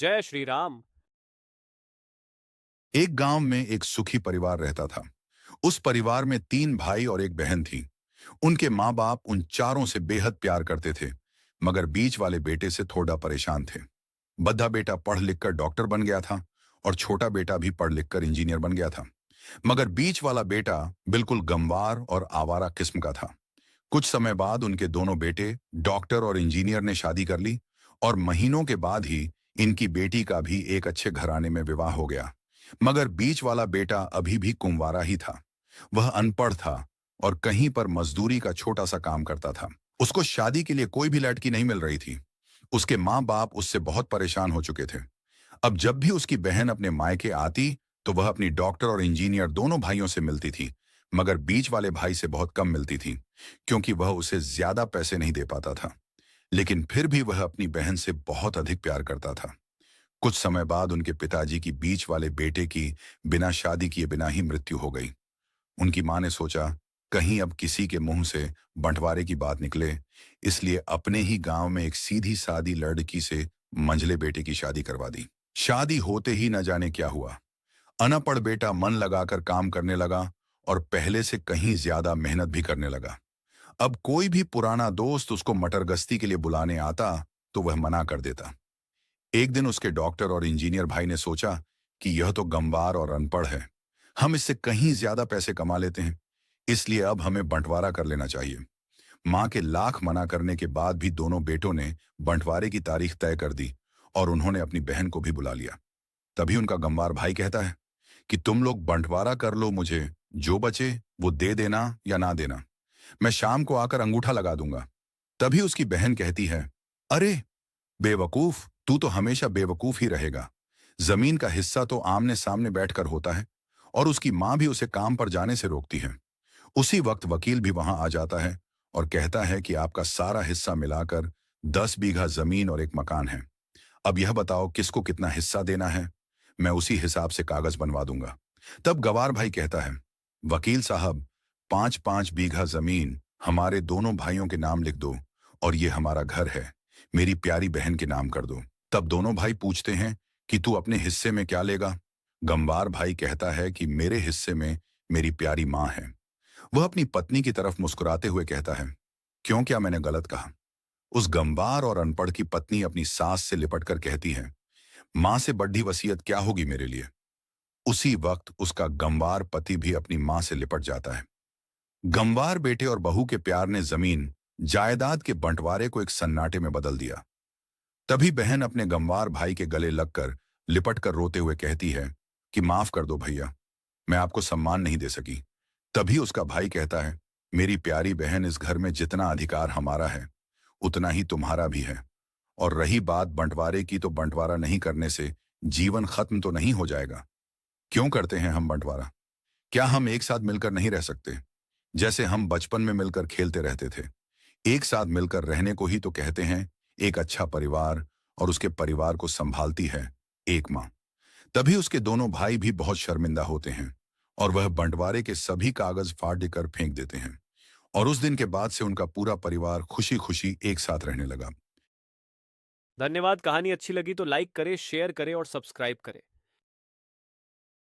जय श्री राम। एक गांव में एक सुखी परिवार रहता था। उस परिवार में 3 भाई और एक बहन थी। उनके माँ बाप उन चारों से बेहद प्यार करते थे, मगर बीच वाले बेटे से थोड़ा परेशान थे। बद्धा बेटा पढ़ लिख कर डॉक्टर बन गया था और छोटा बेटा भी पढ़ लिख कर इंजीनियर बन गया था। मगर बीच वाला बेटा बिल्कुल गंवार और आवारा किस्म का था। कुछ समय बाद उनके दोनों बेटे डॉक्टर और इंजीनियर ने शादी कर ली और महीनों के बाद ही इनकी बेटी का भी एक अच्छे घराने में विवाह हो गया। मगर बीच वाला बेटा अभी भी कुंवारा ही था। वह अनपढ़ था और कहीं पर मजदूरी का छोटा सा काम करता था। उसको शादी के लिए कोई भी लड़की नहीं मिल रही थी। उसके माँ बाप उससे बहुत परेशान हो चुके थे। अब जब भी उसकी बहन अपने मायके आती तो वह अपनी डॉक्टर और इंजीनियर दोनों भाइयों से मिलती थी, मगर बीच वाले भाई से बहुत कम मिलती थी, क्योंकि वह उसे ज्यादा पैसे नहीं दे पाता था। लेकिन फिर भी वह अपनी बहन से बहुत अधिक प्यार करता था। कुछ समय बाद उनके पिताजी की बीच वाले बेटे की बिना शादी किए बिना ही मृत्यु हो गई। उनकी मां ने सोचा, कहीं अब किसी के मुंह से बंटवारे की बात निकले, इसलिए अपने ही गांव में एक सीधी सादी लड़की से मंझले बेटे की शादी करवा दी। शादी होते ही न जाने क्या हुआ। अनपढ़ बेटा मन लगाकर काम करने लगा और पहले से कहीं ज्यादा मेहनत भी करने लगा। अब कोई भी पुराना दोस्त उसको मटरगश्ती के लिए बुलाने आता तो वह मना कर देता। एक दिन उसके डॉक्टर और इंजीनियर भाई ने सोचा कि यह तो गंवार और अनपढ़ है, हम इससे कहीं ज्यादा पैसे कमा लेते हैं, इसलिए अब हमें बंटवारा कर लेना चाहिए। मां के लाख मना करने के बाद भी दोनों बेटों ने बंटवारे की तारीख तय कर दी और उन्होंने अपनी बहन को भी बुला लिया। तभी उनका गंवार भाई कहता है कि तुम लोग बंटवारा कर लो, मुझे जो बचे वो दे देना या ना देना, मैं शाम को आकर अंगूठा लगा दूंगा। तभी उसकी बहन कहती है, अरे बेवकूफ, तू तो हमेशा बेवकूफ ही रहेगा। जमीन का हिस्सा तो आमने सामने बैठकर होता है। और उसकी मां भी उसे काम पर जाने से रोकती है। उसी वक्त वकील भी वहां आ जाता है और कहता है कि आपका सारा हिस्सा मिलाकर 10 बीघा जमीन और एक मकान है। अब यह बताओ किसको कितना हिस्सा देना है, मैं उसी हिसाब से कागज बनवा दूंगा। तब गवार भाई कहता है, वकील साहब, 5-5 बीघा जमीन हमारे दोनों भाइयों के नाम लिख दो और ये हमारा घर है, मेरी प्यारी बहन के नाम कर दो। तब दोनों भाई पूछते हैं कि तू अपने हिस्से में क्या लेगा। गंवार भाई कहता है कि मेरे हिस्से में मेरी प्यारी मां है। वह अपनी पत्नी की तरफ मुस्कुराते हुए कहता है, क्यों, क्या मैंने गलत कहा? उस गंवार और अनपढ़ की पत्नी अपनी सास से लिपट कर कहती है, मां से बड़ी वसीयत क्या होगी मेरे लिए। उसी वक्त उसका गंवार पति भी अपनी मां से लिपट जाता है। गंवार बेटे और बहू के प्यार ने जमीन जायदाद के बंटवारे को एक सन्नाटे में बदल दिया। तभी बहन अपने गंवार भाई के गले लगकर लिपट कर रोते हुए कहती है कि माफ कर दो भैया, मैं आपको सम्मान नहीं दे सकी। तभी उसका भाई कहता है, मेरी प्यारी बहन, इस घर में जितना अधिकार हमारा है उतना ही तुम्हारा भी है। और रही बात बंटवारे की, तो बंटवारा नहीं करने से जीवन खत्म तो नहीं हो जाएगा। क्यों करते हैं हम बंटवारा? क्या हम एक साथ मिलकर नहीं रह सकते, जैसे हम बचपन में मिलकर खेलते रहते थे? एक साथ मिलकर रहने को ही तो कहते हैं एक अच्छा परिवार, और उसके परिवार को संभालती है एक मां। तभी उसके दोनों भाई भी बहुत शर्मिंदा होते हैं और वह बंटवारे के सभी कागज फाड़ कर फेंक देते हैं। और उस दिन के बाद से उनका पूरा परिवार खुशी खुशी एक साथ रहने लगा। धन्यवाद। कहानी अच्छी लगी तो लाइक करें, शेयर करें और सब्सक्राइब करें।